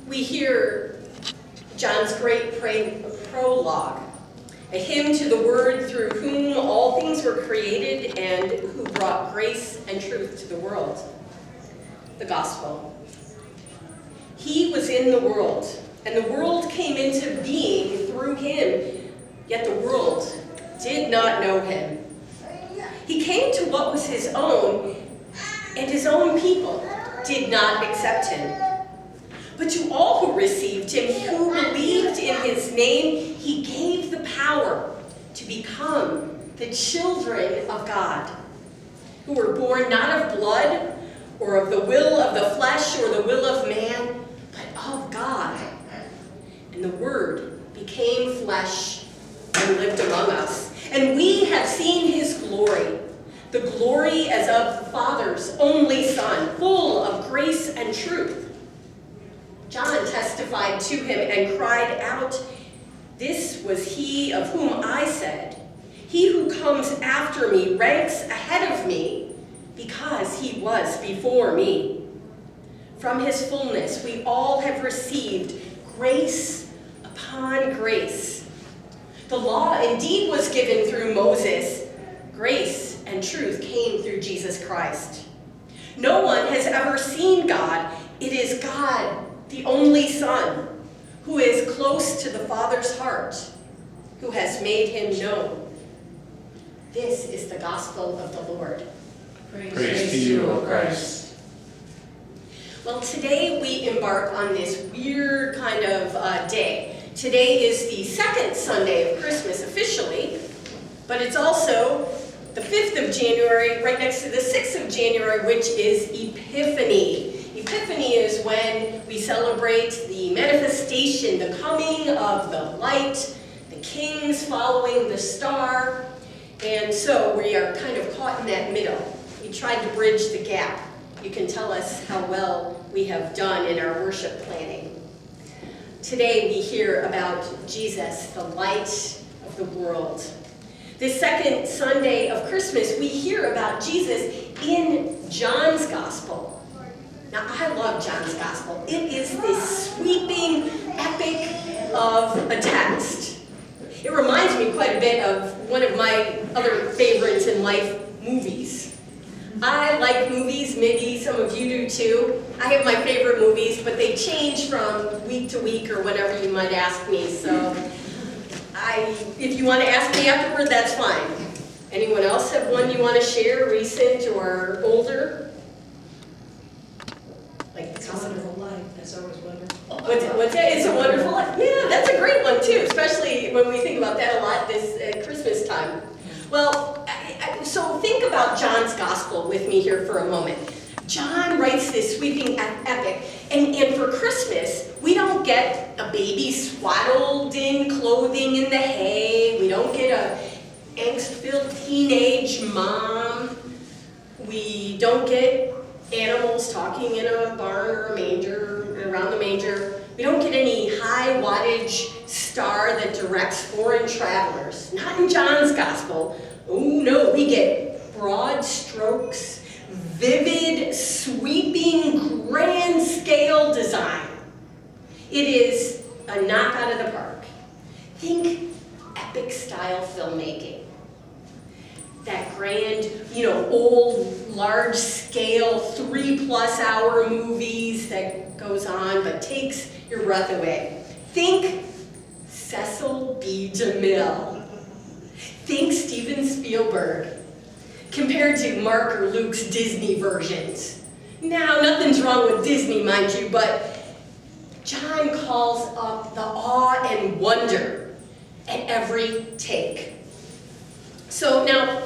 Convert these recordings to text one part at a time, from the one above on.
we hear John's great prologue, a hymn to the Word through whom all things were created and who brought grace and truth to the world, the gospel. He was in the world, and the world came into being through him, yet the world did not know him. He came to what was his own, and his own people did not accept him. But to all who received him, who believed in his name, he gave the power to become the children of God, who were born not of blood, or of the will of the flesh, or the will of man, but of God. And the Word became flesh and lived among us. And we have seen his glory, the glory as of the Father's only Son, full of grace and truth. John testified to him and cried out, "This was he of whom I said, 'He who comes after me ranks ahead of me, because he was before me.'" From his fullness we all have received grace upon grace. The law indeed was given through Moses. Grace and truth came through Jesus Christ. No one has ever seen God. It is God, the only Son, who is close to the Father's heart, who has made him known. This is the gospel of the Lord. Praise to you, O Christ. Well, today we embark on this weird kind of day. Today is the second Sunday of Christmas officially, but it's also the 5th of January, right next to the 6th of January, which is Epiphany. Epiphany is when we celebrate the manifestation, the coming of the light, the kings following the star, and so we are kind of caught in that middle. We tried to bridge the gap. You can tell us how well we have done in our worship planning. Today we hear about Jesus, the light of the world. This second Sunday of Christmas, we hear about Jesus in John's Gospel. Now, I love John's Gospel. It is this sweeping epic of a text. It reminds me quite a bit of one of my other favorites in life, movies. I like movies, maybe some of you do too. I have my favorite movies, but they change from week to week or whatever you might ask me. So if you want to ask me afterward, that's fine. Anyone else have one you want to share, recent or older? Like It's a Wonderful Life. That's always wonderful. What's that? It's a Wonderful Life. Yeah, that's a great one too, especially when we think about that a lot this Christmas time. Well, so think about John's Gospel with me here for a moment. John writes this sweeping epic, and for Christmas, we don't get a baby swaddled in clothing in the hay. We don't get a angst-filled teenage mom. We don't get animals talking in a barn or a manger, around the manger. We don't get any high wattage star that directs foreign travelers. Not in John's Gospel. Oh no, we get broad strokes, vivid, sweeping, grand scale design. It is a knock out of the park. Think epic style filmmaking. That grand, old, large scale, 3+ hour movies that goes on but takes your breath away. Think Cecil B. DeMille. Think Steven Spielberg compared to Mark or Luke's Disney versions. Now, nothing's wrong with Disney, mind you, but John calls up the awe and wonder at every take. So now,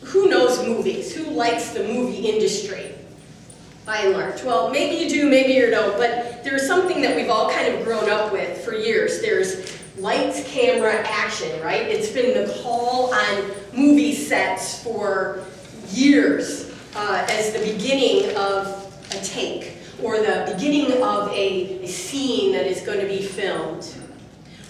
who knows movies? Who likes the movie industry, by and large? Well, maybe you do, maybe you don't, but there's something that we've all kind of grown up with for years. There's lights, camera, action, right? It's been the call on movie sets for years as the beginning of a take or the beginning of a scene that is going to be filmed.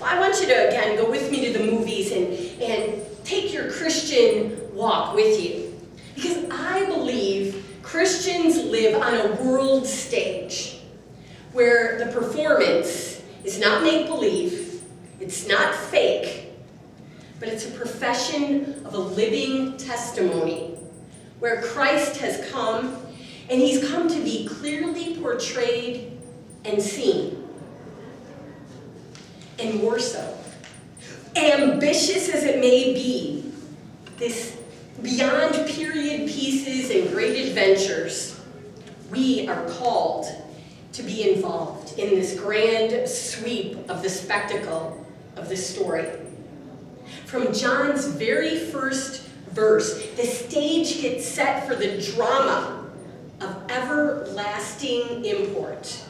Well, I want you to, again, go with me to the movies and take your Christian walk with you. Because I believe Christians live on a world stage where the performance is not make-believe, it's not fake, but it's a profession of a living testimony, where Christ has come, and he's come to be clearly portrayed and seen. And more so, ambitious as it may be, this beyond period pieces and great adventures, we are called to be involved in this grand sweep of the spectacle of the story. From John's very first verse, the stage gets set for the drama of everlasting import.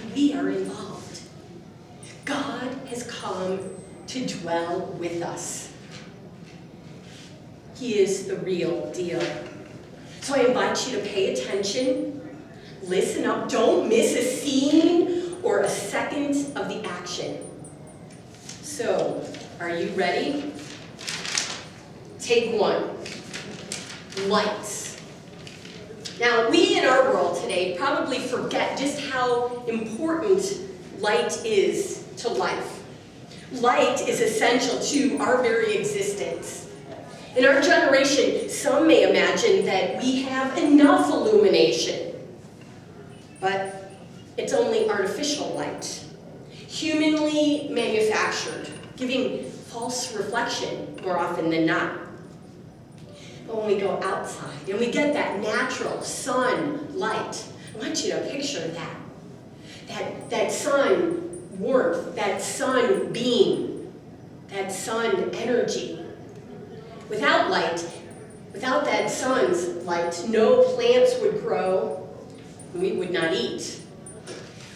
And we are involved. God has come to dwell with us. He is the real deal. So I invite you to pay attention, listen up, don't miss a scene or a second of the action. So, are you ready? Take one. Lights. Now, we in our world today probably forget just how important light is to life. Light is essential to our very existence. In our generation, some may imagine that we have enough illumination, but it's only artificial light, humanly manufactured, giving false reflection more often than not. But when we go outside and we get that natural sunlight, I want you to picture that sun warmth, that sun beam, that sun energy. Without light, without that sun's light, no plants would grow, and we would not eat.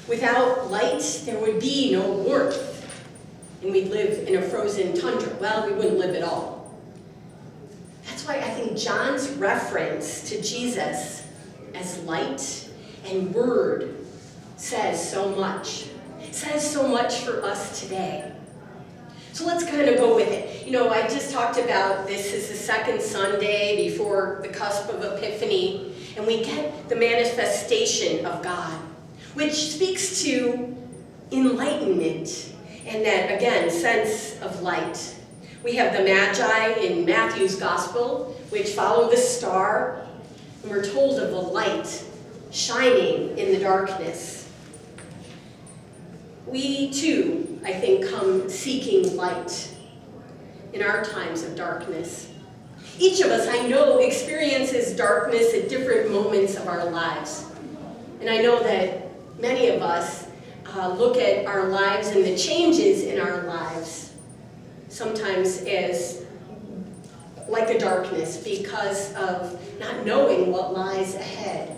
Without light, there would be no warmth, and we'd live in a frozen tundra. Well, we wouldn't live at all. That's why I think John's reference to Jesus as light and word says so much. It says so much for us today. So let's kind of go with it. You know, I just talked about this is the second Sunday before the cusp of Epiphany, and we get the manifestation of God, which speaks to enlightenment and that, again, sense of light. We have the Magi in Matthew's Gospel, which follow the star, and we're told of the light shining in the darkness. We, too, I think, come seeking light in our times of darkness. Each of us, I know, experiences darkness at different moments of our lives. And I know that many of us look at our lives and the changes in our lives sometimes as like a darkness because of not knowing what lies ahead.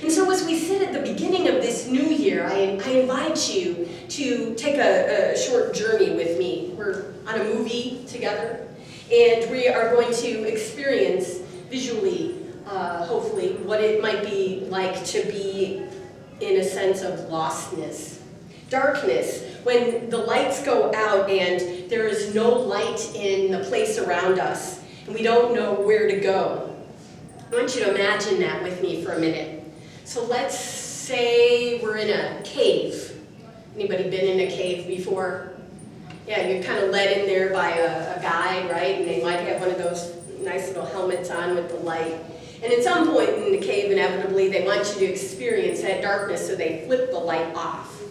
And so as we sit at the beginning of this new year, I invite you to take a short journey with me. We're on a movie together, and we are going to experience visually, hopefully, what it might be like to be in a sense of lostness. Darkness, when the lights go out and there is no light in the place around us, and we don't know where to go. I want you to imagine that with me for a minute. So let's say we're in a cave. Anybody been in a cave before? Yeah, you're kind of led in there by a guide, right? And they might have one of those nice little helmets on with the light. And at some point in the cave, inevitably, they want you to experience that darkness, so they flip the light off.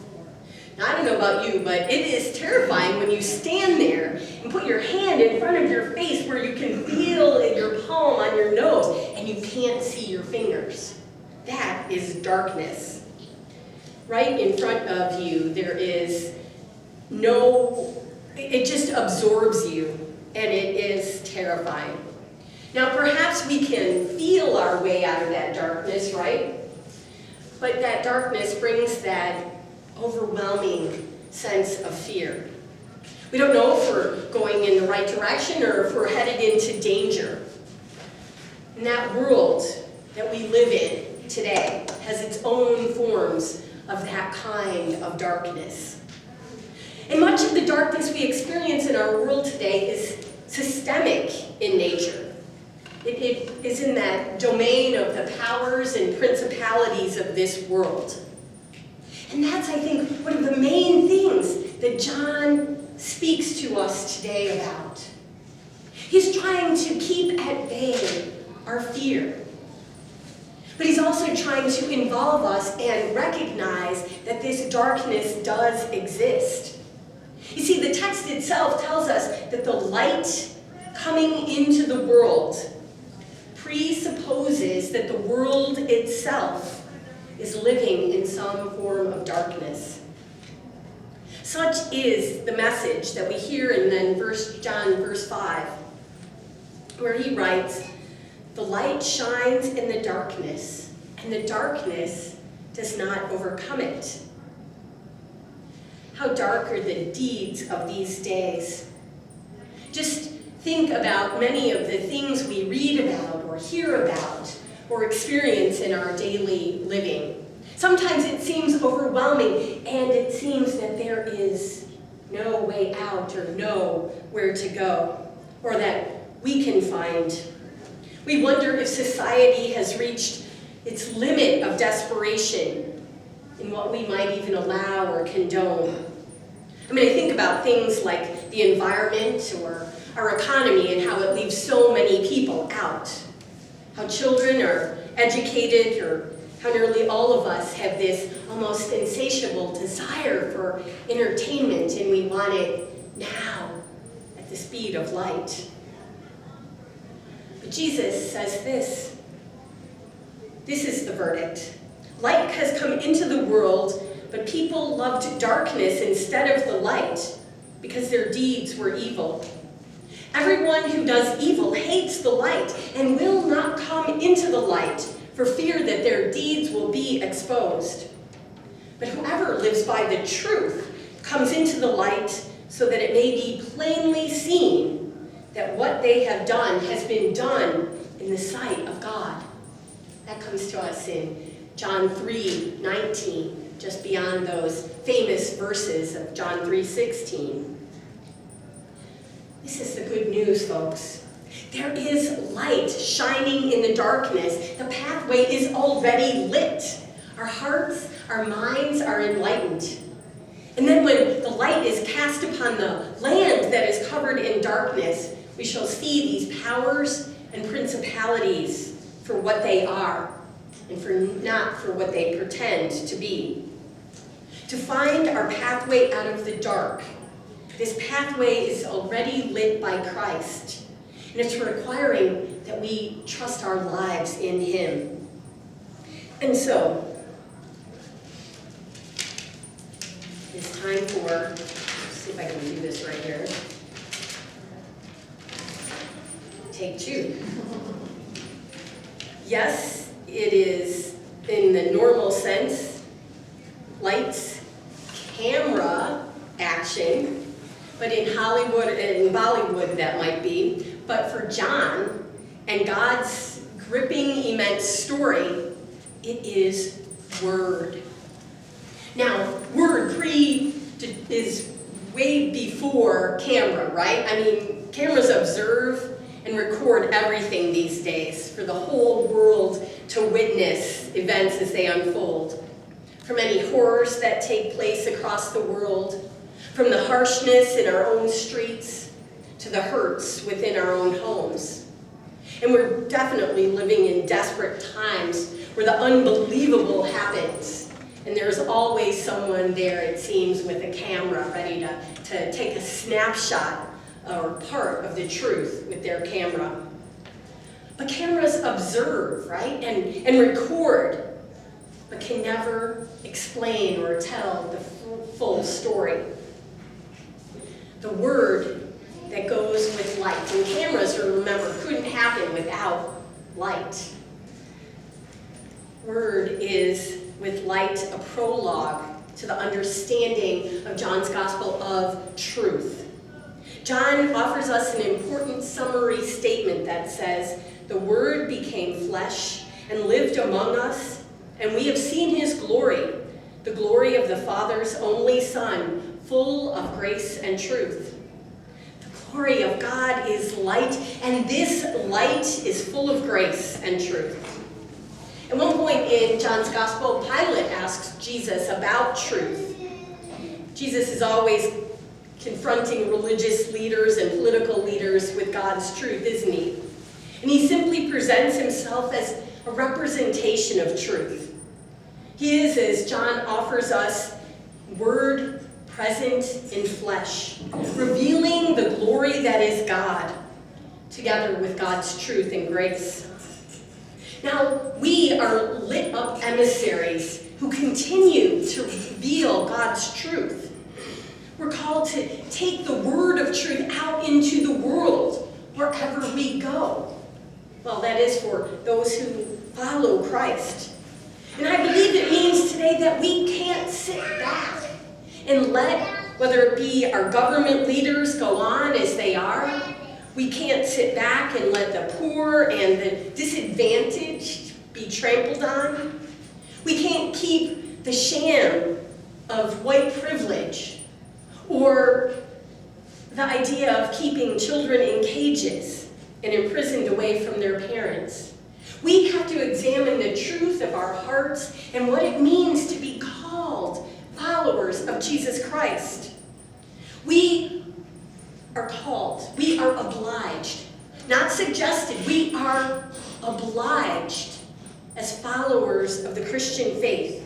Now, I don't know about you, but it is terrifying when you stand there and put your hand in front of your face where you can feel your palm on your nose, and you can't see your fingers. That is darkness. Right in front of you, there is it just absorbs you, and it is terrifying. Now, perhaps we can feel our way out of that darkness, right? But that darkness brings that overwhelming sense of fear. We don't know if we're going in the right direction or if we're headed into danger. And that world that we live in today has its own forms of that kind of darkness. And much of the darkness we experience in our world today is systemic in nature. It is in that domain of the powers and principalities of this world. And that's, I think, one of the main things that John speaks to us today about. He's trying to keep at bay our fear. But he's also trying to involve us and recognize that this darkness does exist. You see, the text itself tells us that the light coming into the world presupposes that the world itself is living in some form of darkness. Such is the message that we hear in then John verse 5, where he writes, "The light shines in the darkness, and the darkness does not overcome it." How dark are the deeds of these days? Just think about many of the things we read about or hear about or experience in our daily living. Sometimes it seems overwhelming, and it seems that there is no way out or nowhere to go, or that we can find. We wonder if society has reached its limit of desperation in what we might even allow or condone. I mean, I think about things like the environment or our economy and how it leaves so many people out. How children are educated, or how nearly all of us have this almost insatiable desire for entertainment, and we want it now at the speed of light. But Jesus says this. This is the verdict. Light has come into the world, but people loved darkness instead of the light because their deeds were evil. Everyone who does evil hates the light and will not come into the light for fear that their deeds will be exposed. But whoever lives by the truth comes into the light so that it may be plainly seen that what they have done has been done in the sight of God. That comes to us in John 3:19, just beyond those famous verses of John 3:16. This is the good news, folks. There is light shining in the darkness. The pathway is already lit. Our hearts, our minds are enlightened. And then when the light is cast upon the land that is covered in darkness, we shall see these powers and principalities for what they are, and not for what they pretend to be. To find our pathway out of the dark, this pathway is already lit by Christ, and it's requiring that we trust our lives in Him. And so, it's time for, let's see if I can do this right here. Take 2. Yes, it is in the normal sense, lights, camera action, but in Hollywood and in Bollywood that might be. But for John and God's gripping, immense story, it is Word. Now, Word is way before camera, right? I mean, cameras observe and record everything these days for the whole world to witness events as they unfold. From any horrors that take place across the world, from the harshness in our own streets, to the hurts within our own homes. And we're definitely living in desperate times where the unbelievable happens. And there's always someone there, it seems, with a camera ready to take a snapshot or part of the truth with their camera. But cameras observe, right, and record, but can never explain or tell the full story. The Word that goes with light. And cameras, remember, couldn't happen without light. Word is, with light, a prologue to the understanding of John's Gospel of truth. John offers us an important summary statement that says, "The Word became flesh and lived among us, and we have seen His glory, the glory of the Father's only Son, full of grace and truth." The glory of God is light, and this light is full of grace and truth. At one point in John's Gospel, Pilate asks Jesus about truth. Jesus is always confronting religious leaders and political leaders with God's truth, isn't he? And he simply presents himself as a representation of truth. He is, as John offers us, Word present in flesh, revealing the glory that is God, together with God's truth and grace. Now, we are lit up emissaries who continue to reveal God's truth. We're called to take the word of truth out into the world wherever we go. Well, that is for those who follow Christ. And I believe it means today that we can't sit back and let, whether it be our government leaders go on as they are. We can't sit back and let the poor and the disadvantaged be trampled on. We can't keep the sham of white privilege or the idea of keeping children in cages and imprisoned away from their parents. We have to examine the truth of our hearts and what it means to be called followers of Jesus Christ. We are called, we are obliged, not suggested, we are obliged as followers of the Christian faith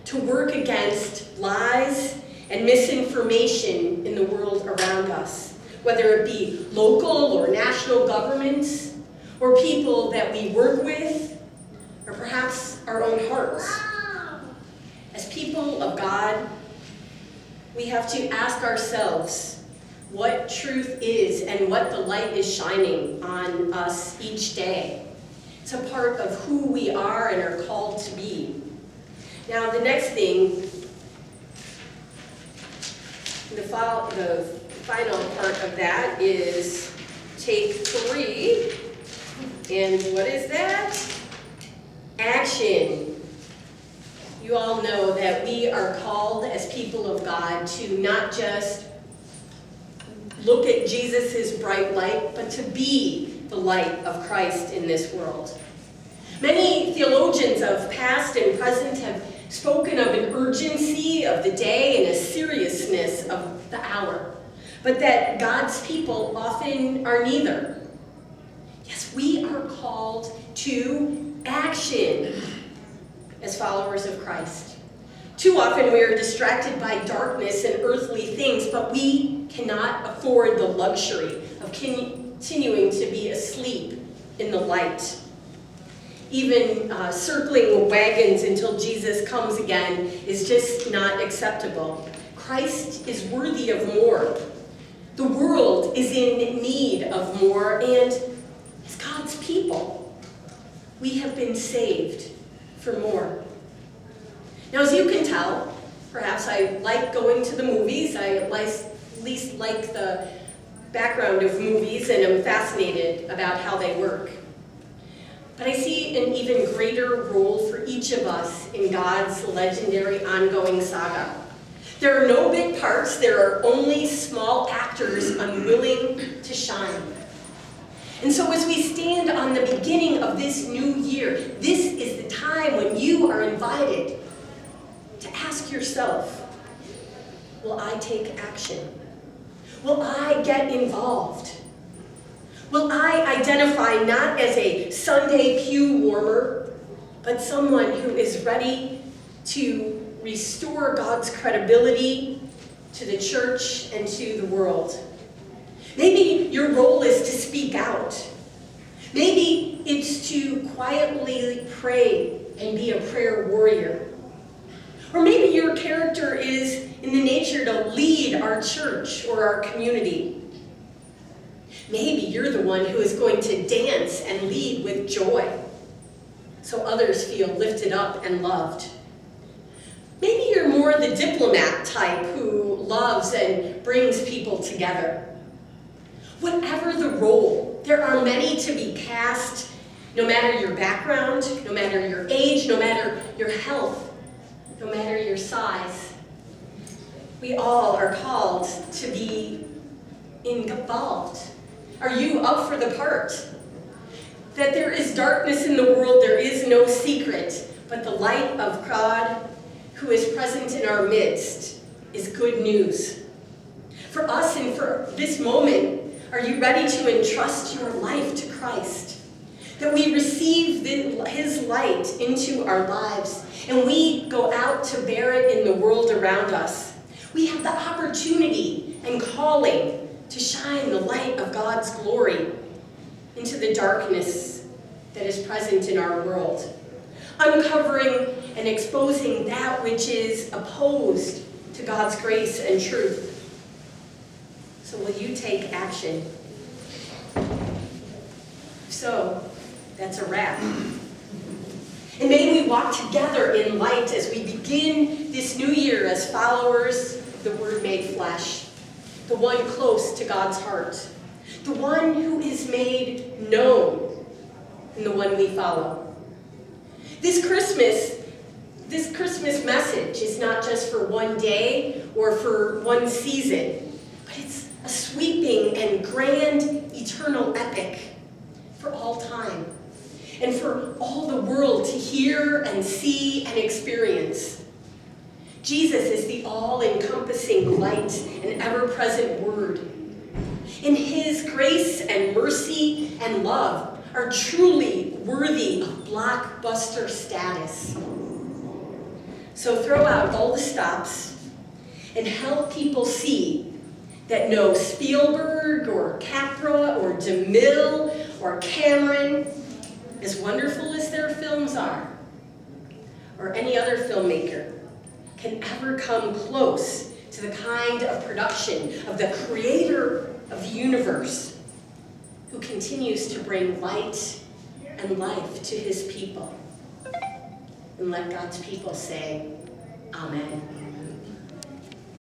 to work against lies and misinformation in the world around us, whether it be local or national governments, or people that we work with, or perhaps our own hearts. As people of God, we have to ask ourselves what truth is and what the light is shining on us each day. It's a part of who we are and are called to be. Now, the next thing, the final part of that is take 3. And what is that? Action. You all know that we are called as people of God to not just look at Jesus' bright light, but to be the light of Christ in this world. Many theologians of past and present have spoken of an urgency of the day and a seriousness of the hour, but that God's people often are neither. Yes, we are called to action as followers of Christ. Too often we are distracted by darkness and earthly things, but we cannot afford the luxury of continuing to be asleep in the light. Even circling wagons until Jesus comes again is just not acceptable. Christ is worthy of more. The world is in need of more, and as God's people, we have been saved for more. Now, as you can tell, perhaps I like going to the movies. I at least like the background of movies, and I'm fascinated about how they work. But I see an even greater role for each of us in God's legendary ongoing saga. There are no big parts, there are only small actors unwilling to shine. And so as we stand on the beginning of this new year, this is the time when you are invited to ask yourself, will I take action? Will I get involved? Will I identify not as a Sunday pew warmer, but someone who is ready to restore God's credibility to the church and to the world? Maybe your role is to speak out. Maybe it's to quietly pray and be a prayer warrior. Or maybe your character is in the nature to lead our church or our community. Maybe you're the one who is going to dance and lead with joy, so others feel lifted up and loved. Maybe you're more the diplomat type who loves and brings people together. Whatever the role, there are many to be cast, no matter your background, no matter your age, no matter your health, no matter your size. We all are called to be involved. Are you up for the part? That there is darkness in the world, there is no secret, but the light of God, who is present in our midst, is good news. For us and for this moment, are you ready to entrust your life to Christ? That we receive his light into our lives, and we go out to bear it in the world around us. We have the opportunity and calling to shine the light of God's glory into the darkness that is present in our world, uncovering and exposing that which is opposed to God's grace and truth. So will you take action? If so, that's a wrap. And may we walk together in light as we begin this new year as followers of the Word made flesh, the one close to God's heart, the one who is made known, and the one we follow. This Christmas message is not just for one day or for one season, but it's a sweeping and grand eternal epic for all time, and for all the world to hear and see and experience. Jesus is the all-encompassing light and ever-present Word. And his grace and mercy and love are truly worthy of blockbuster status. So throw out all the stops and help people see that no Spielberg or Capra or DeMille or Cameron, as wonderful as their films are, or any other filmmaker, can ever come close to the kind of production of the creator of the universe, who continues to bring light and life to his people. And let God's people say, Amen.